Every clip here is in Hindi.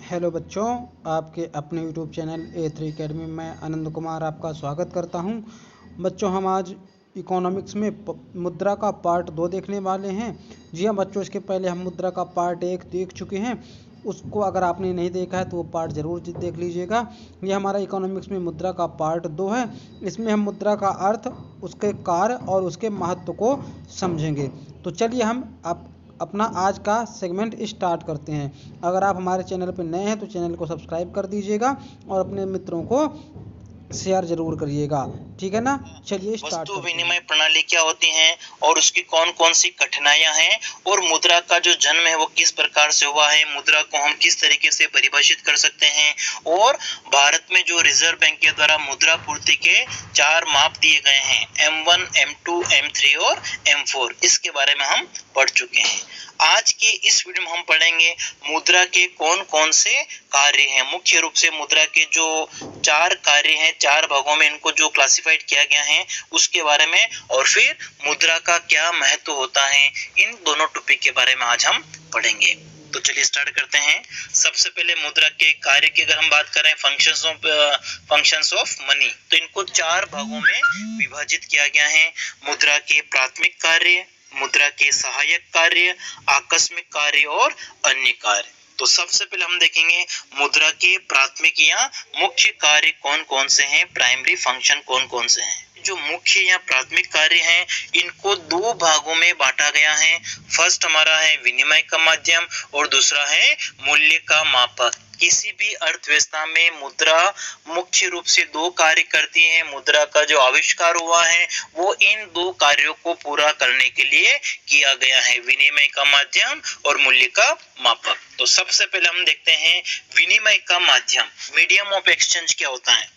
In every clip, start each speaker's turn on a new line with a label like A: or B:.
A: हेलो बच्चों, आपके अपने यूट्यूब चैनल A3 अकेडमी में आनंद कुमार आपका स्वागत करता हूं। बच्चों, हम आज इकोनॉमिक्स में मुद्रा का पार्ट 2 देखने वाले हैं। जी हाँ बच्चों, इसके पहले हम मुद्रा का पार्ट 1 देख चुके हैं। उसको अगर आपने नहीं देखा है तो वो पार्ट ज़रूर देख लीजिएगा। ये हमारा इकोनॉमिक्स में मुद्रा का पार्ट 2 है। इसमें हम मुद्रा का अर्थ, उसके कार्य और उसके महत्व को समझेंगे। तो चलिए हम अपना आज का सेगमेंट स्टार्ट करते हैं। अगर आप हमारे चैनल पर नए हैं तो चैनल को सब्सक्राइब कर दीजिएगा और अपने मित्रों को शेयर जरूर करिएगा, ठीक है ना। चलिए स्टार्ट
B: वस्तु
A: करते
B: विनिमय
A: हैं।
B: प्रणाली क्या होती है और उसकी कौन कौन सी कठिनाइयां हैं और मुद्रा का जो जन्म है वो किस प्रकार से हुआ है, मुद्रा को हम किस तरीके से परिभाषित कर सकते हैं और भारत में जो रिजर्व बैंक के द्वारा मुद्रा पूर्ति के 4 माप दिए गए हैं, M1, M2, M3 और M4, इसके बारे में हम पढ़ चुके हैं। आज के इस वीडियो में हम पढ़ेंगे मुद्रा के कौन कौन से कार्य हैं। मुख्य रूप से मुद्रा के जो 4 कार्य हैं, 4 भागों में इनको जो क्लासिफाइड किया गया है उसके बारे में, और फिर मुद्रा का क्या महत्व होता है, इन दोनों टॉपिक के बारे में आज हम पढ़ेंगे। तो चलिए स्टार्ट करते हैं। सबसे पहले मुद्रा के कार्य की अगर हम बात करें, फंक्शंस ऑफ मनी, तो इनको 4 भागों में विभाजित किया गया है। मुद्रा के प्राथमिक कार्य, मुद्रा के सहायक कार्य, आकस्मिक कार्य और अन्य कार्य। तो सबसे पहले हम देखेंगे मुद्रा के प्राथमिक या मुख्य कार्य कौन कौन से हैं, प्राइमरी फंक्शन कौन कौन से हैं। जो मुख्य या प्राथमिक कार्य हैं इनको 2 भागों में बांटा गया है। फर्स्ट हमारा है विनिमय का माध्यम और दूसरा है मूल्य का मापक। किसी भी अर्थव्यवस्था में मुद्रा मुख्य रूप से 2 कार्य करती है। मुद्रा का जो आविष्कार हुआ है वो इन 2 कार्यों को पूरा करने के लिए किया गया है, विनिमय का माध्यम और मूल्य का मापक। तो सबसे पहले हम देखते हैं विनिमय का माध्यम, मीडियम ऑफ एक्सचेंज क्या होता है।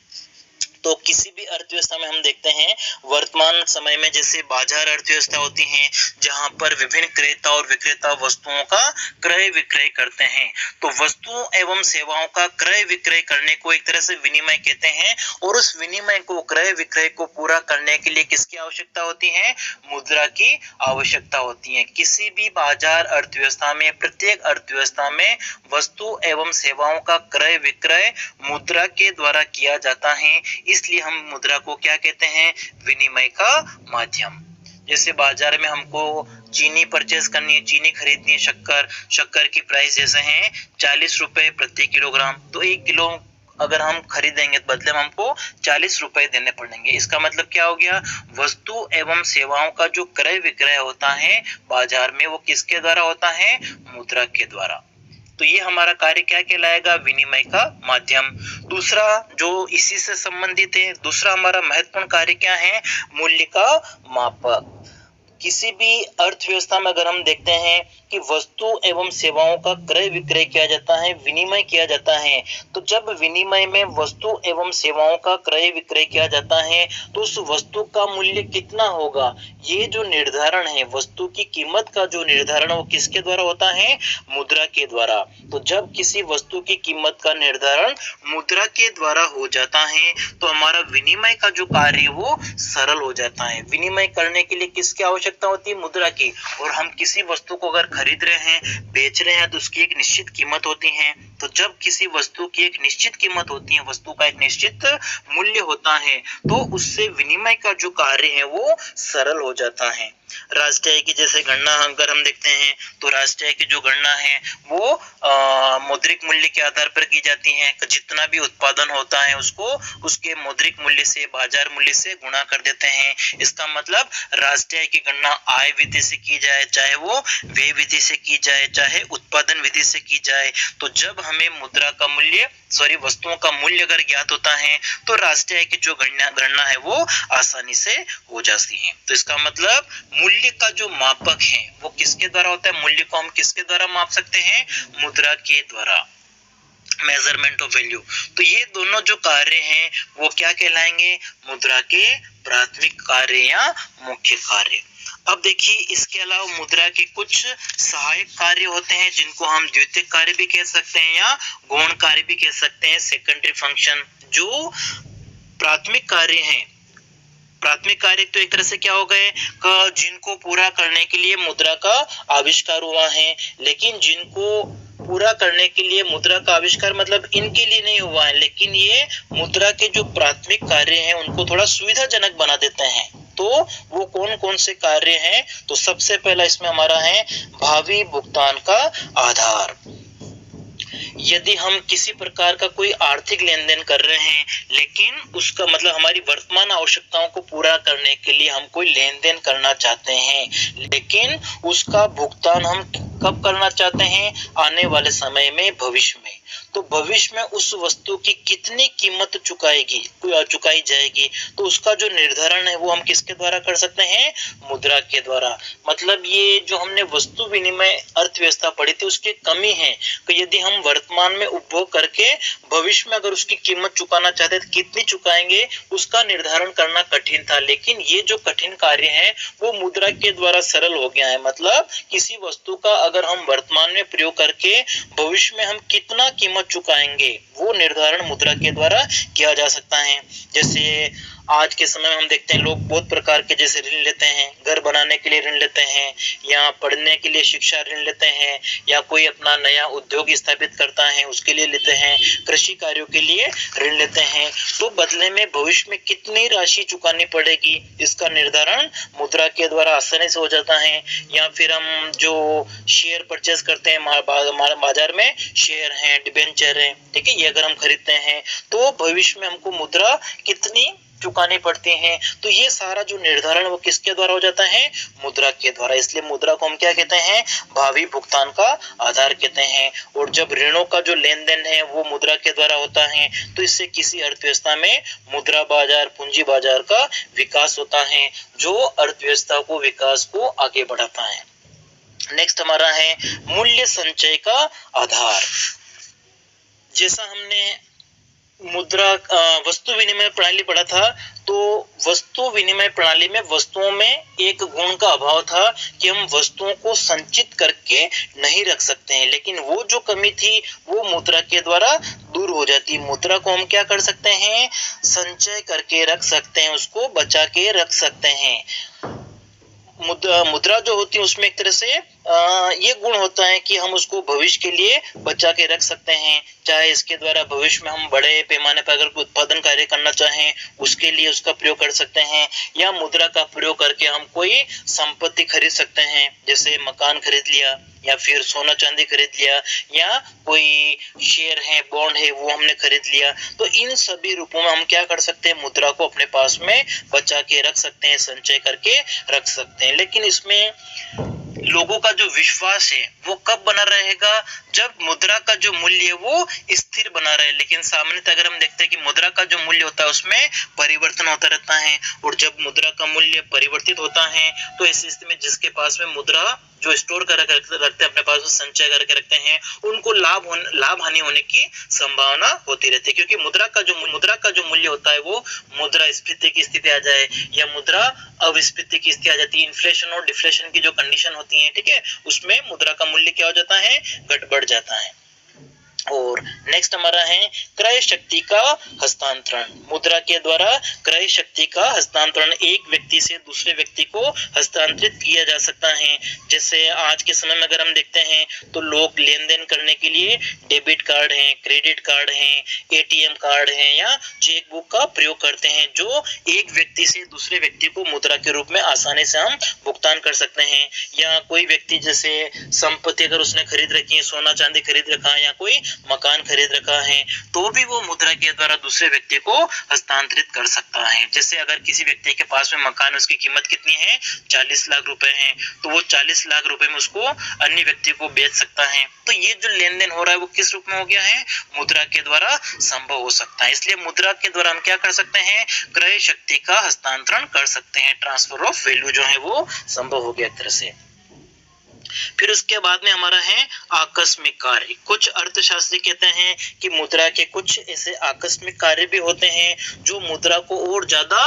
B: तो किसी भी अर्थव्यवस्था में हम देखते हैं वर्तमान समय में जैसे बाजार अर्थव्यवस्था होती है जहां पर विभिन्न क्रेता और विक्रेता वस्तुओं का क्रय विक्रय करते हैं। तो वस्तुओं एवं सेवाओं का क्रय विक्रय करने को एक तरह से विनिमय कहते हैं, और उस विनिमय को, क्रय विक्रय को पूरा करने के लिए किसकी आवश्यकता होती है, मुद्रा की आवश्यकता होती है। किसी भी बाजार अर्थव्यवस्था में, प्रत्येक अर्थव्यवस्था में वस्तु एवं सेवाओं का क्रय विक्रय मुद्रा के द्वारा किया जाता है। इसलिए हम मुद्रा को क्या कहते हैं, विनिमय का माध्यम। जैसे बाजार में हमको चीनी परचेज करनी है, चीनी खरीदनी है, शक्कर की प्राइस जैसे है 40 रुपए प्रति किलोग्राम, तो 1 किलो अगर हम खरीदेंगे तो बदले में हमको 40 रुपए देने पड़ेंगे। इसका मतलब क्या हो गया, वस्तु एवं सेवाओं का जो क्रय विक्रय होता है बाजार में वो किसके द्वारा होता है, मुद्रा के द्वारा। तो ये हमारा कार्य क्या कहलाएगा, विनिमय का माध्यम। दूसरा जो इसी से संबंधित है, दूसरा हमारा महत्वपूर्ण कार्य क्या है, मूल्य का मापक। किसी भी अर्थव्यवस्था में अगर हम देखते हैं कि वस्तु एवं सेवाओं का क्रय विक्रय किया जाता है, विनिमय किया जाता है, तो जब विनिमय में वस्तु एवं सेवाओं का क्रय विक्रय किया जाता है तो उस वस्तु का मूल्य कितना होगा, ये जो निर्धारण है, वस्तु की कीमत का जो निर्धारण वो किसके द्वारा होता है, मुद्रा के द्वारा। तो जब किसी वस्तु की कीमत का निर्धारण मुद्रा के द्वारा हो जाता है तो हमारा विनिमय का जो कार्य है वो सरल हो जाता है। विनिमय करने के लिए किसकी आवश्यकता होती है, मुद्रा की। और हम किसी वस्तु को अगर खरीद रहे हैं, बेच रहे हैं, तो उसकी एक निश्चित कीमत होती है। तो जब किसी वस्तु की एक निश्चित कीमत होती है, वस्तु का एक निश्चित मूल्य होता है, तो उससे विनिमय का जो कार्य है वो सरल हो जाता है। राष्ट्रीय की जैसे गणना अगर हम देखते हैं तो राष्ट्रीय की जो गणना है वो मौद्रिक मूल्य के आधार पर की जाती है। जितना भी उत्पादन होता है उसको उसके मौद्रिक मूल्य से, बाजार मूल्य से गुणा कर देते हैं। इसका मतलब राष्ट्रीय की गणना आय विधि से की जाए, चाहे वो व्यय विधि से की जाए, चाहे उत्पादन विधि से की जाए, तो जब हमें मुद्रा का मूल्य, वस्तुओं का मूल्य अगर ज्ञात होता है तो राष्ट्रीय की जो गणना है वो आसानी से हो जाती है। तो इसका मतलब मूल्य का जो मापक है वो किसके द्वारा होता है, मूल्य को हम किसके द्वारा माप सकते हैं, मुद्रा के द्वारा, मेजरमेंट ऑफ वैल्यू। तो ये दोनों जो कार्य हैं वो क्या कहलाएंगे, मुद्रा के प्राथमिक कार्य या मुख्य कार्य। अब देखिए इसके अलावा मुद्रा के कुछ सहायक कार्य होते हैं जिनको हम द्वितीयक कार्य भी कह सकते हैं या गौण कार्य भी कह सकते हैं, सेकेंडरी फंक्शन। जो प्राथमिक कार्य हैं, प्राथमिक कार्य तो एक तरह से क्या हो गए, जिनको पूरा करने के लिए मुद्रा का आविष्कार हुआ है, लेकिन जिनको पूरा करने के लिए मुद्रा का आविष्कार मतलब इनके लिए नहीं हुआ है, लेकिन ये मुद्रा के जो प्राथमिक कार्य हैं उनको थोड़ा सुविधाजनक बना देते हैं। तो वो कौन कौन से कार्य हैं? तो सबसे पहला इसमें हमारा है भावी भुगतान का आधार। यदि हम किसी प्रकार का कोई आर्थिक लेन देन कर रहे हैं, लेकिन उसका मतलब हमारी वर्तमान आवश्यकताओं को पूरा करने के लिए हम कोई लेन देन करना चाहते हैं, लेकिन उसका भुगतान हम कब करना चाहते हैं? आने वाले समय में, भविष्य में। तो भविष्य में उस वस्तु की कितनी कीमत चुकाई जाएगी, तो उसका जो निर्धारण है वो हम किसके द्वारा कर सकते हैं? मुद्रा के द्वारा। मतलब ये जो हमने वस्तु विनिमय अर्थव्यवस्था पढ़ी थी उसकी कमी है कि यदि हम वर्तमान में उपभोग करके भविष्य में अगर उसकी कीमत चुकाना चाहते तो कितनी चुकाएंगे, उसका निर्धारण करना कठिन था। लेकिन ये जो कठिन कार्य है वो मुद्रा के द्वारा सरल हो गया है। मतलब किसी वस्तु का अगर हम वर्तमान में प्रयोग करके भविष्य में हम कितना कीमत चुकाएंगे वो निर्धारण मुद्रा के द्वारा किया जा सकता है। जैसे आज के समय में हम देखते हैं लोग बहुत प्रकार के जैसे ऋण लेते हैं, घर बनाने के लिए ऋण लेते हैं, या पढ़ने के लिए शिक्षा ऋण लेते हैं, या कोई अपना नया उद्योग स्थापित करता है उसके लिए लेते हैं, कृषि कार्यों के लिए ऋण लेते हैं। तो बदले में भविष्य में कितनी राशि चुकानी पड़ेगी इसका निर्धारण मुद्रा के द्वारा आसानी से हो जाता है। या फिर हम जो शेयर परचेज करते हैं बाजार में, शेयर हैं, डिबेंचर हैं, ठीक है, ये अगर हम खरीदते हैं तो भविष्य में हमको मुद्रा कितनी चुकानी पड़ती हैं। तो ये सारा जो निर्धारण वो किसके द्वारा हो जाता है? मुद्रा के द्वारा। इसलिए मुद्रा को हम क्या कहते हैं? भावी भुगतान का आधार कहते हैं। और जब ऋणों का जो लेन देन है वो मुद्रा के द्वारा होता है तो इससे किसी अर्थव्यवस्था में मुद्रा बाजार, पूंजी बाजार का विकास होता है जो अर्थव्यवस्था को, विकास को आगे बढ़ाता है। नेक्स्ट हमारा है मूल्य संचय का आधार। जैसा हमने मुद्रा वस्तु विनिमय प्रणाली पढ़ा था, तो वस्तु विनिमय प्रणाली में वस्तुओं में एक गुण का अभाव था कि हम वस्तुओं को संचित करके नहीं रख सकते हैं, लेकिन वो जो कमी थी वो मुद्रा के द्वारा दूर हो जाती। मुद्रा को हम क्या कर सकते हैं? संचय करके रख सकते हैं, उसको बचा के रख सकते हैं। मुद्रा जो होती है उसमें एक तरह से ये गुण होता है कि हम उसको भविष्य के लिए बचा के रख सकते हैं। चाहे इसके द्वारा भविष्य में हम बड़े पैमाने पर अगर उत्पादन कार्य करना चाहें उसके लिए उसका प्रयोग कर सकते हैं, या मुद्रा का प्रयोग करके हम कोई संपत्ति खरीद सकते हैं, जैसे मकान खरीद लिया, या फिर सोना चांदी खरीद लिया, या कोई शेयर है, बॉन्ड है, वो हमने खरीद लिया। तो इन सभी रूपों में हम क्या कर सकते हैं? मुद्रा को अपने पास में बचा के रख सकते हैं, संचय करके रख सकते हैं। लेकिन इसमें लोगों का जो विश्वास है वो कब बना रहेगा? जब मुद्रा का जो मूल्य है वो स्थिर बना रहे। लेकिन सामान्यतः अगर हम देखते हैं कि मुद्रा का जो मूल्य होता है उसमें परिवर्तन होता रहता है, और जब मुद्रा का मूल्य परिवर्तित होता है तो ऐसी स्थिति में जिसके पास में मुद्रा जो स्टोर कर रखते हैं, अपने पास में संचय करके रखते हैं, उनको लाभ हानि होने की संभावना होती रहती है। क्योंकि मुद्रा का जो मूल्य होता है वो मुद्रास्फीति की स्थिति आ जाए या मुद्रा अविस्फीति की स्थिति आ जाती है, इन्फ्लेशन और डिफ्लेशन की जो कंडीशन होती है, ठीक है, उसमें मुद्रा का मूल्य क्या हो जाता है? घट बढ़ जाता है। और नेक्स्ट हमारा है क्रय शक्ति का हस्तांतरण। मुद्रा के द्वारा क्रय शक्ति का हस्तांतरण एक व्यक्ति से दूसरे व्यक्ति को हस्तांतरित किया जा सकता है। जैसे आज के समय में अगर हम देखते हैं तो लोग लेन देन करने के लिए डेबिट कार्ड हैं, क्रेडिट कार्ड हैं, एटीएम कार्ड हैं या चेकबुक का प्रयोग करते हैं, जो एक व्यक्ति से दूसरे व्यक्ति को मुद्रा के रूप में आसानी से हम भुगतान कर सकते हैं। या कोई व्यक्ति जैसे संपत्ति अगर उसने खरीद रखी है, सोना चांदी खरीद रखा है या कोई मकान खरीद रखा है, तो भी वो मुद्रा के द्वारा दूसरे व्यक्ति को हस्तांतरित कर सकता है। जैसे अगर किसी व्यक्ति के पास में मकान, उसकी कीमत कितनी है? 40 लाख रुपए है, तो वो 40 लाख रुपए में उसको अन्य व्यक्ति को बेच सकता है। तो ये जो लेन देन हो रहा है वो किस रूप में हो गया है? मुद्रा के द्वारा संभव हो सकता है। इसलिए मुद्रा के द्वारा हम क्या कर सकते हैं? क्रय शक्ति का हस्तांतरण कर सकते हैं। ट्रांसफर ऑफ वैल्यू जो है वो संभव हो गया एक तरह से। फिर उसके बाद में हमारा है आकस्मिक कार्य। कुछ अर्थशास्त्री कहते हैं कि मुद्रा के कुछ ऐसे आकस्मिक कार्य भी होते हैं जो मुद्रा को और ज्यादा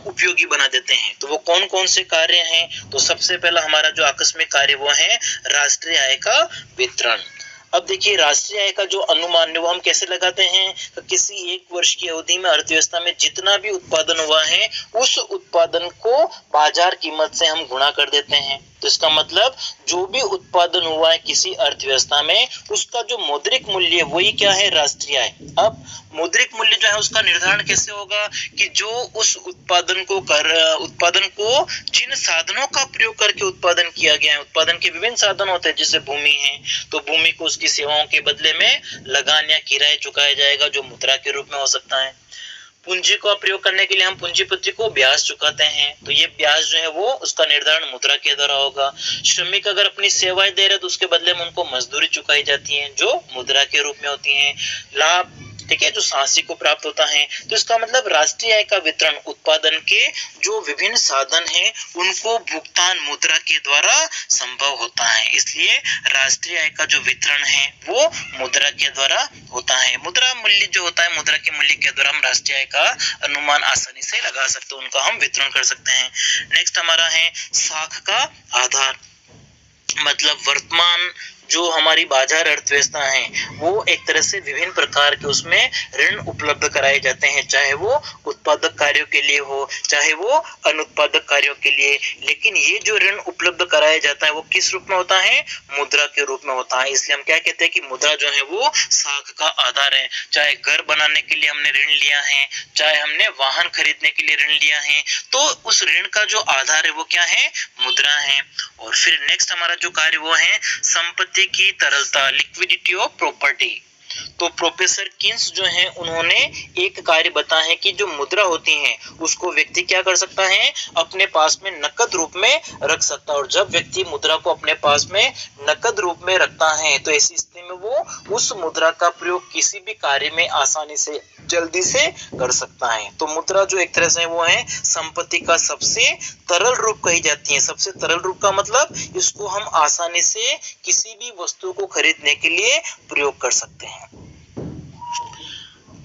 B: उपयोगी बना देते हैं। तो वो कौन कौन से कार्य हैं? तो सबसे पहला हमारा जो आकस्मिक कार्य वो है राष्ट्रीय आय का वितरण। अब देखिए राष्ट्रीय आय का जो अनुमान है वो हम कैसे लगाते हैं, तो किसी एक वर्ष की अवधि में अर्थव्यवस्था में जितना भी उत्पादन हुआ है उस उत्पादन को बाजार कीमत से हम गुणा कर देते हैं। तो इसका मतलब जो भी उत्पादन हुआ है किसी अर्थव्यवस्था में उसका जो मौद्रिक मूल्य वही क्या है, राष्ट्रीय आय। अब मौद्रिक मूल्य जो है उसका निर्धारण कैसे होगा कि जो उस उत्पादन को जिन साधनों का प्रयोग करके उत्पादन किया गया है, उत्पादन के विभिन्न साधन होते हैं जैसे भूमि है, तो भूमि को उसकी सेवाओं के बदले में लगान या किराया चुकाया जाएगा जो मुद्रा के रूप में हो सकता है। पूंजी का प्रयोग करने के लिए हम पूंजीपति को ब्याज चुकाते हैं, तो ये ब्याज जो है वो उसका निर्धारण मुद्रा के द्वारा होगा। श्रमिक अगर अपनी सेवाएं दे रहे तो उसके बदले में उनको मजदूरी चुकाई जाती है जो मुद्रा के रूप में होती है। लाभ, ठीक है, जो सांसी को प्राप्त होता है। तो इसका मतलब राष्ट्रीय आय का वितरण उत्पादन के जो विभिन्न साधन हैं उनको भुगतान मुद्रा के द्वारा संभव होता है, इसलिए राष्ट्रीय आय का जो वितरण है वो मुद्रा के द्वारा होता है। मुद्रा मूल्य जो होता है, मुद्रा के मूल्य के द्वारा हम राष्ट्रीय आय का अनुमान आसानी से लगा सकते हैं, उनका हम वितरण कर सकते हैं। नेक्स्ट हमारा है साख का आधार, मतलब वर्तमान जो हमारी बाजार अर्थव्यवस्था है वो एक तरह से विभिन्न प्रकार के उसमें ऋण उपलब्ध कराए जाते हैं, चाहे वो उत्पादक कार्यों के लिए हो चाहे वो अनुत्पादक कार्यों के लिए। लेकिन ये जो ऋण उपलब्ध कराया जाता है वो किस रूप में होता है, मुद्रा के रूप में होता है। इसलिए हम क्या कहते हैं कि मुद्रा जो है वो साख का आधार है। चाहे घर बनाने के लिए हमने ऋण लिया है, चाहे हमने वाहन खरीदने के लिए ऋण लिया है, तो उस ऋण का जो आधार है वो क्या है, मुद्रा है। और फिर नेक्स्ट हमारा जो कार्य वो है संपत्ति की तरलता, लिक्विडिटी ऑफ प्रॉपर्टी। तो प्रोफेसर किन्स जो है उन्होंने एक कार्य बताया है कि जो मुद्रा होती है उसको व्यक्ति क्या कर सकता है, अपने पास में नकद रूप में रख सकता है। और जब व्यक्ति मुद्रा को अपने पास में नकद रूप में रखता है तो ऐसी स्थिति में वो उस मुद्रा का प्रयोग किसी भी कार्य में आसानी से जल्दी से कर सकता है। तो मुद्रा जो एक तरह से वो है संपत्ति का सबसे तरल रूप कही जाती है। सबसे तरल रूप का मतलब इसको हम आसानी से किसी भी वस्तु को खरीदने के लिए प्रयोग कर सकते हैं।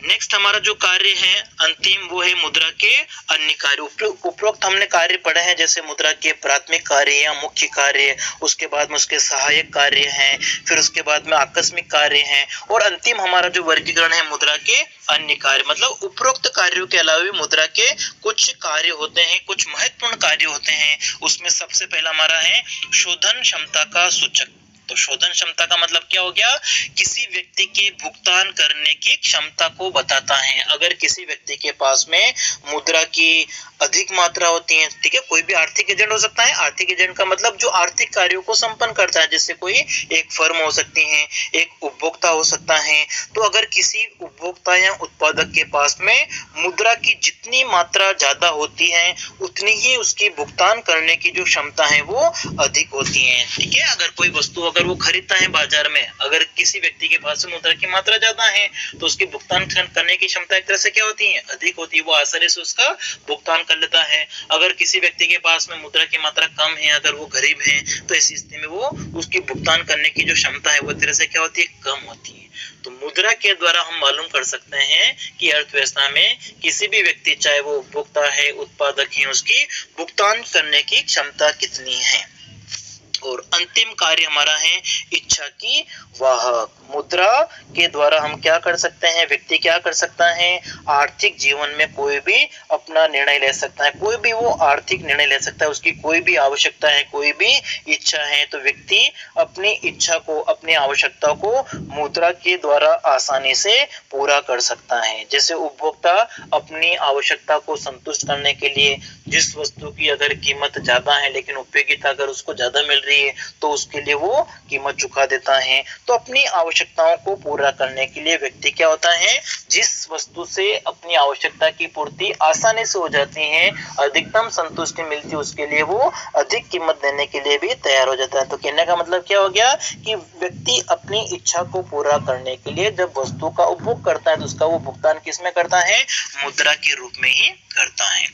B: नेक्स्ट हमारा जो कार्य है अंतिम वो है मुद्रा के अन्य कार्य। उपरोक्त हमने कार्य पढ़े हैं जैसे मुद्रा के प्राथमिक कार्य या मुख्य कार्य, उसके बाद में उसके सहायक कार्य हैं, फिर उसके बाद में आकस्मिक कार्य हैं, और अंतिम हमारा जो वर्गीकरण है मुद्रा के अन्य कार्य। मतलब उपरोक्त कार्यों के अलावा भी मुद्रा के कुछ कार्य होते हैं, कुछ महत्वपूर्ण कार्य होते हैं। उसमें सबसे पहला हमारा है शोधन क्षमता का सूचक। तो शोधन क्षमता का मतलब क्या हो गया, किसी व्यक्ति के भुगतान करने की क्षमता को बताता है। अगर किसी व्यक्ति के पास में मुद्रा की अधिक मात्रा होती है, ठीक है, कोई भी आर्थिक एजेंट हो सकता है। आर्थिक एजेंट का मतलब जो आर्थिक कार्यों को संपन्न करता है, जैसे कोई एक फर्म हो सकती है, एक उपभोक्ता हो सकता है। तो अगर किसी उपभोक्ता या उत्पादक के पास में मुद्रा की जितनी मात्रा ज्यादा होती है उतनी ही उसकी भुगतान करने की जो क्षमता है वो अधिक होती है, ठीक है। अगर कोई वस्तु अगर वो खरीदता है बाजार में, अगर किसी व्यक्ति के पास में मुद्रा की मात्रा ज्यादा है तो उसकी भुगतान करने की क्षमता एक तरह से क्या होती है, अधिक होती है। वो आसानी से उसका भुगतान कर लेता है। अगर किसी व्यक्ति के पास में मुद्रा की मात्रा कम है, अगर वो गरीब है, तो ऐसी स्थिति में वो उसकी भुगतान करने की जो क्षमता है वो एक तरह से क्या होती है, कम होती है। तो मुद्रा के द्वारा हम मालूम कर सकते हैं कि अर्थव्यवस्था में किसी भी व्यक्ति, चाहे वो उपभोक्ता है, उत्पादक है, उसकी भुगतान करने की क्षमता कितनी है। और अंतिम कार्य हमारा है इच्छा की वाहक। मुद्रा के द्वारा हम क्या कर सकते हैं, व्यक्ति क्या कर सकता है, आर्थिक जीवन में कोई भी अपना निर्णय ले सकता है। कोई भी वो आर्थिक निर्णय ले सकता है, उसकी कोई भी आवश्यकता है, कोई भी इच्छा है, तो व्यक्ति अपनी इच्छा को, अपनी आवश्यकता को मुद्रा के द्वारा आसानी से पूरा कर सकता है। जैसे उपभोक्ता अपनी आवश्यकता को संतुष्ट करने के लिए जिस वस्तु की अगर कीमत ज्यादा है लेकिन उपयोगिता अगर उसको ज्यादा मिल रही है तो उसके लिए वो कीमत चुका देता है। तो अपनी आवश्यकताओं को पूरा करने के लिए व्यक्ति क्या होता है, जिस वस्तु से अपनी आवश्यकता की पूर्ति आसानी से हो जाती है, अधिकतम संतुष्टि मिलती है, उसके लिए वो अधिक कीमत देने के लिए भी तैयार हो जाता है। तो कहने का मतलब क्या हो गया कि व्यक्ति अपनी इच्छा को पूरा करने के लिए जब वस्तु का उपभोग करता है तो उसका वो भुगतान किस में करता है, मुद्रा के रूप में ही करता है।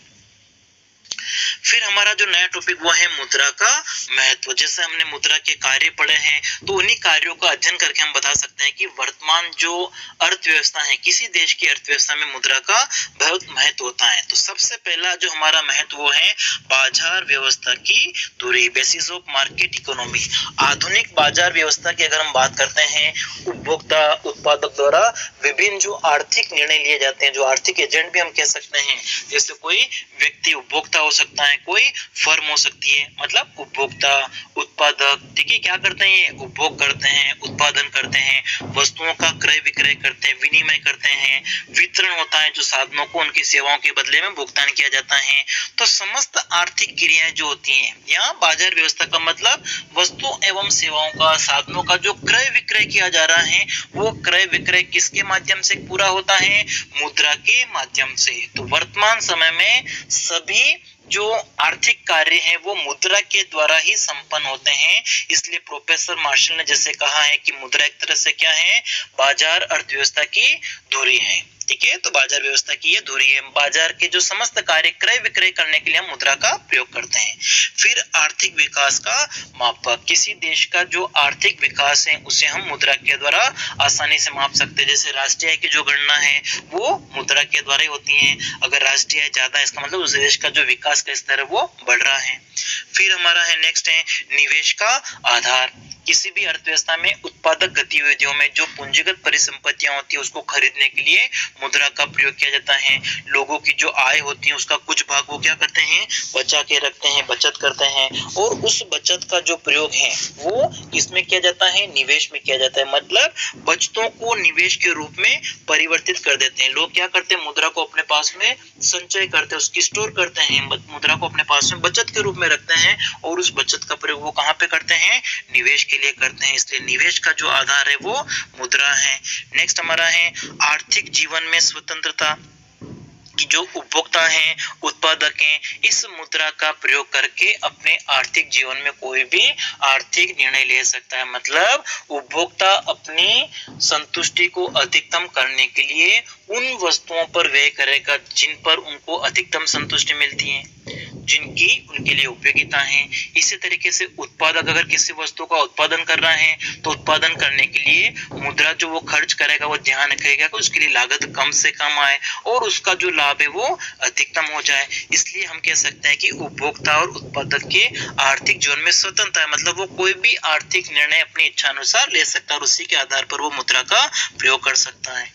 B: फिर हमारा जो नया टॉपिक वो है मुद्रा का महत्व। जैसे हमने मुद्रा के कार्य पढ़े हैं तो उन्हीं कार्यों का अध्ययन करके हम बता सकते हैं कि वर्तमान वर्तमान जो अर्थव्यवस्था है, किसी देश की अर्थव्यवस्था में मुद्रा का बहुत महत्व होता है। तो सबसे पहला जो हमारा महत्व वो है बाजार व्यवस्था की दूरी, बेसिस ऑफ मार्केट इकोनॉमी। आधुनिक बाजार व्यवस्था की अगर हम बात करते हैं, उपभोक्ता उत्पादक द्वारा विभिन्न जो आर्थिक निर्णय लिए जाते हैं, जो आर्थिक एजेंट भी हम कह सकते हैं, जैसे कोई व्यक्ति उपभोक्ता हो सकता है, कोई फर्म हो सकती है, मतलब उपभोक्ता उत्पादक, ठीक है, क्या करते हैं, ये उपभोग करते हैं, उत्पादन करते हैं, वस्तुओं का क्रय विक्रय करते हैं, विनिमय करते हैं, वितरण होता है, जो साधनों को उनकी सेवाओं के बदले में भुगतान किया जाता है। तो समस्त आर्थिक क्रियाएं जो होती हैं, यहाँ बाजार व्यवस्था का मतलब वस्तु एवं सेवाओं का, साधनों का जो क्रय विक्रय किया जा रहा है, वो क्रय विक्रय किसके माध्यम से पूरा होता है, मुद्रा के माध्यम से। तो वर्तमान समय में सभी जो आर्थिक कार्य हैं वो मुद्रा के द्वारा ही संपन्न होते हैं। इसलिए प्रोफेसर मार्शल ने जैसे कहा है कि मुद्रा एक तरह से क्या है, बाजार अर्थव्यवस्था की धुरी है, ठीक है। तो बाजार व्यवस्था की ये धुरी है। बाजार के जो समस्त कार्य क्रय विक्रय करने के लिए हम मुद्रा का प्रयोग करते हैं। फिर आर्थिक विकास का मापक, किसी देश का जो आर्थिक विकास है उसे हम मुद्रा के द्वारा आसानी से माप सकते हैं। जैसे राष्ट्रीय आय की जो गणना है वो मुद्रा के द्वारा ही होती है। अगर राष्ट्रीय आय ज्यादा है, इसका मतलब उस देश का जो विकास का स्तर है वो बढ़ रहा है। फिर हमारा है नेक्स्ट है निवेश का आधार। किसी भी अर्थव्यवस्था में उत्पादक गतिविधियों में जो पूंजीगत परिसंपत्तियां होती है उसको खरीदने के लिए मुद्रा का प्रयोग किया जाता है। लोगों की जो आय होती है उसका कुछ भाग वो क्या करते हैं, बचा के रखते हैं, बचत करते हैं, और उस बचत का जो प्रयोग है वो किसमें किया जाता है, निवेश में किया जाता है। मतलब बचतों को निवेश के रूप में परिवर्तित कर देते हैं। लोग क्या करते हैं, मुद्रा को अपने पास में संचय करते हैं, उसकी स्टोर करते हैं, मुद्रा को अपने पास में बचत के रूप में रखते हैं, और उस बचत का प्रयोग वो कहाँ पे करते हैं, निवेश के लिए करते हैं। इसलिए निवेश का जो आधार है वो मुद्रा है। नेक्स्ट हमारा है आर्थिक जीवन में स्वतंत्रता, कि जो उपभोक्ता हैं, उत्पादक हैं, इस मुद्रा का प्रयोग करके अपने आर्थिक जीवन में कोई भी आर्थिक निर्णय ले सकता है। मतलब उपभोक्ता अपनी संतुष्टि को अधिकतम करने के लिए उन वस्तुओं पर व्यय करेगा जिन पर उनको अधिकतम संतुष्टि मिलती है, जिनकी उनके लिए उपयोगिता है। इसी तरीके से उत्पादक अगर किसी वस्तु का उत्पादन कर रहा है तो उत्पादन करने के लिए मुद्रा जो वो खर्च करेगा वो ध्यान रखेगा कि उसके लिए लागत कम से कम आए और उसका जो लाभ है वो अधिकतम हो जाए। इसलिए हम कह सकते हैं कि उपभोक्ता और उत्पादक के आर्थिक जीवन में स्वतंत्रता है। मतलब वो कोई भी आर्थिक निर्णय अपनी इच्छा अनुसार ले सकता है और उसी के आधार पर वो मुद्रा का प्रयोग कर सकता है।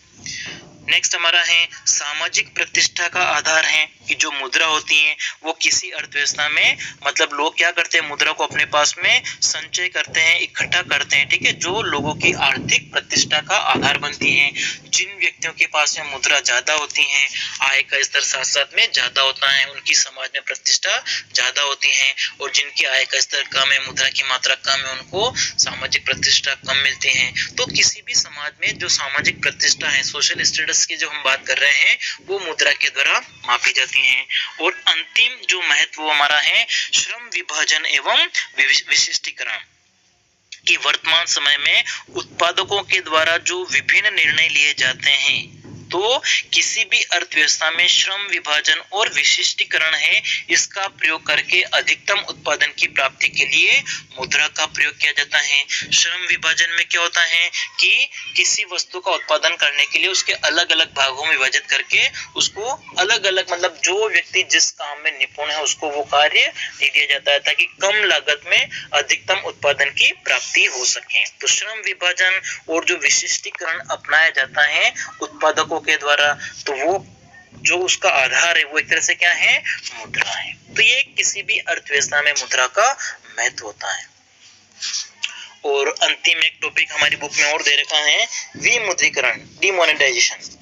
B: नेक्स्ट हमारा है सामाजिक प्रतिष्ठा का आधार है, कि जो मुद्रा होती है वो किसी अर्थव्यवस्था में, मतलब लोग क्या करते हैं, मुद्रा को अपने पास में संचय करते हैं, इकट्ठा करते हैं, ठीक है, जो लोगों की आर्थिक प्रतिष्ठा का आधार बनती है। जिन व्यक्तियों के पास में मुद्रा ज्यादा होती है, आय का स्तर साथ साथ में ज्यादा होता है, उनकी समाज में प्रतिष्ठा ज्यादा होती है, और जिनकी आय का स्तर कम है, मुद्रा की मात्रा कम है, उनको सामाजिक प्रतिष्ठा कम मिलती है। तो किसी भी समाज में जो सामाजिक प्रतिष्ठा है, सोशल स्टेटस की जो हम बात कर रहे हैं, वो मुद्रा के द्वारा मापी जाती हैं। और अंतिम जो महत्व हमारा है श्रम विभाजन एवं विशिष्टीकरण, कि वर्तमान समय में उत्पादकों के द्वारा जो विभिन्न निर्णय लिए जाते हैं, तो किसी भी अर्थव्यवस्था में श्रम विभाजन और विशिष्टीकरण है, इसका प्रयोग करके अधिकतम उत्पादन की प्राप्ति के लिए मुद्रा का प्रयोग किया जाता है। श्रम विभाजन में क्या होता है कि किसी वस्तु का उत्पादन करने के लिए उसके अलग अलग भागों में विभाजित करके उसको अलग अलग, मतलब जो व्यक्ति जिस काम में निपुण है उसको वो कार्य दे दिया जाता है ताकि कम लागत में अधिकतम उत्पादन की प्राप्ति हो सके। तो श्रम विभाजन और जो विशिष्टीकरण अपनाया जाता है उत्पादकों के द्वारा, तो वो जो उसका आधार है वो एक तरह से क्या है, मुद्रा है। तो ये किसी भी अर्थव्यवस्था में मुद्रा का महत्व होता है। और अंतिम एक टॉपिक हमारी बुक में और दे रखा है विमुद्रीकरण, डिमोनेटाइजेशन।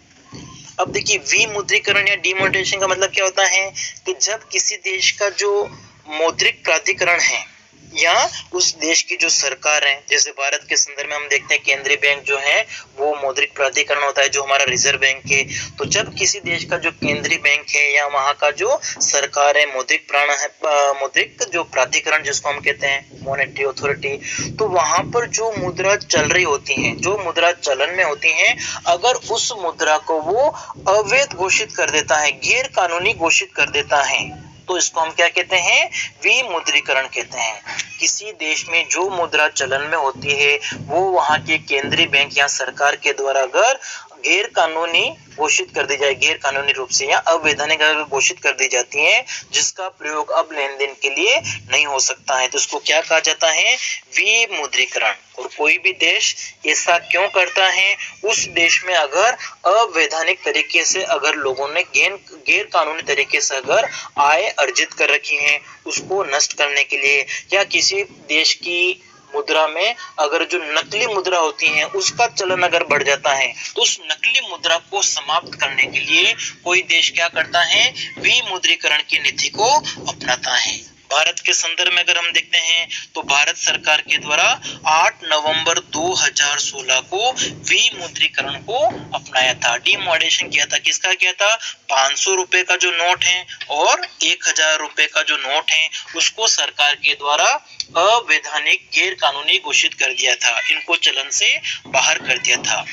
B: अब देखिए विमुद्रीकरण या डिमोनेटाइजेशन का मतलब क्या होता है कि जब किसी देश का जो मौद्रिक प्राधिकरण है या उस देश की जो सरकार है, जैसे भारत के संदर्भ में हम देखते हैं केंद्रीय बैंक जो है वो मौद्रिक प्राधिकरण होता है, जो हमारा रिजर्व बैंक है। तो जब किसी देश का जो केंद्रीय बैंक है या वहां का जो सरकार है, मौद्रिक जो प्राधिकरण जिसको हम कहते हैं मॉनेटरी अथॉरिटी, तो वहां पर जो मुद्रा चल रही होती है, जो मुद्रा चलन में होती है, अगर उस मुद्रा को वो अवैध घोषित कर देता है, गैर कानूनी घोषित कर देता है, तो इसको हम क्या कहते हैं, विमुद्रीकरण कहते हैं। किसी देश में जो मुद्रा चलन में होती है वो वहां के केंद्रीय बैंक या सरकार के द्वारा अगर गैर कानूनी घोषित कर दी जाए, गैर कानूनी रूप से या अवैधानिक घोषित कर दी जाती है, जिसका प्रयोग अब लेन देन के लिए नहीं हो सकता है, तो उसको क्या कहा जाता है, विमुद्रीकरण। और कोई भी देश ऐसा क्यों करता है, उस देश में अगर अवैधानिक तरीके से अगर लोगों ने गैर कानूनी तरीके से अगर आय अर्जित कर रखी है, उसको नष्ट करने के लिए, या किसी देश की मुद्रा में अगर जो नकली मुद्रा होती है उसका चलन अगर बढ़ जाता है, तो उस नकली मुद्रा को समाप्त करने के लिए कोई देश क्या करता है, विमुद्रीकरण की नीति को अपनाता है। भारत के संदर्भ में अगर हम देखते हैं तो भारत सरकार के द्वारा 8 नवंबर 2016 को विमुद्रीकरण को अपनाया था, डिमॉनेटाइजेशन किया था। किसका किया था, 500 रुपए का जो नोट है और 1000 रुपए का जो नोट है उसको सरकार के द्वारा अवैधानिक गैर कानूनी घोषित कर दिया था, इनको चलन से बाहर कर दिया था।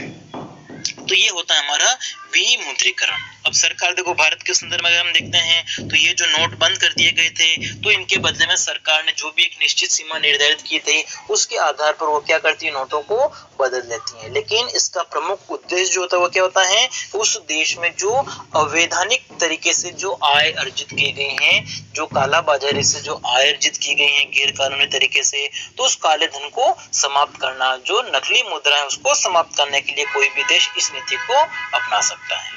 B: तो ये होता है हमारा विमुद्रीकरण। अब सरकार देखो, भारत के संदर्भ में अगर हम देखते हैं तो ये जो नोट बंद कर दिए गए थे, तो इनके बदले में सरकार ने जो भी एक निश्चित सीमा निर्धारित की थी उसके आधार पर वो क्या करती है, नोटों को बदल लेती है। लेकिन इसका प्रमुख उद्देश्य जो होता है वो क्या होता है, उस देश में जो अवैधानिक तरीके से जो आय अर्जित की गई है, जो काला बाजारी से जो आय अर्जित की गई है गैर कानूनी तरीके से, तो उस काले धन को समाप्त करना, जो नकली मुद्रा है उसको समाप्त करने के लिए कोई भी देश इस नीति को अपना सकता है।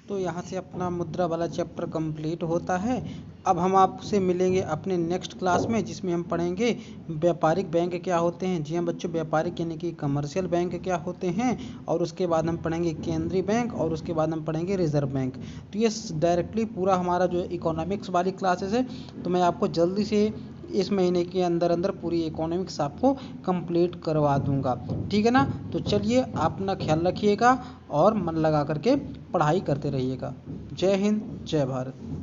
A: तो यहाँ से अपना मुद्रा वाला चैप्टर कंप्लीट होता है। अब हम आपसे मिलेंगे अपने नेक्स्ट क्लास में, जिसमें हम पढ़ेंगे व्यापारिक बैंक क्या होते हैं। जी हाँ बच्चों, व्यापारिक यानी कि कमर्शियल बैंक क्या होते हैं, और उसके बाद हम पढ़ेंगे केंद्रीय बैंक, और उसके बाद हम पढ़ेंगे रिजर्व बैंक। तो ये डायरेक्टली पूरा हमारा जो इकोनॉमिक्स वाली क्लासेस है, तो मैं आपको जल्दी से इस महीने के अंदर अंदर पूरी इकोनॉमिक्स आपको कंप्लीट करवा दूंगा, ठीक है ना। तो चलिए, आप अपना ख्याल रखिएगा और मन लगा करके पढ़ाई करते रहिएगा। जय हिंद, जय भारत।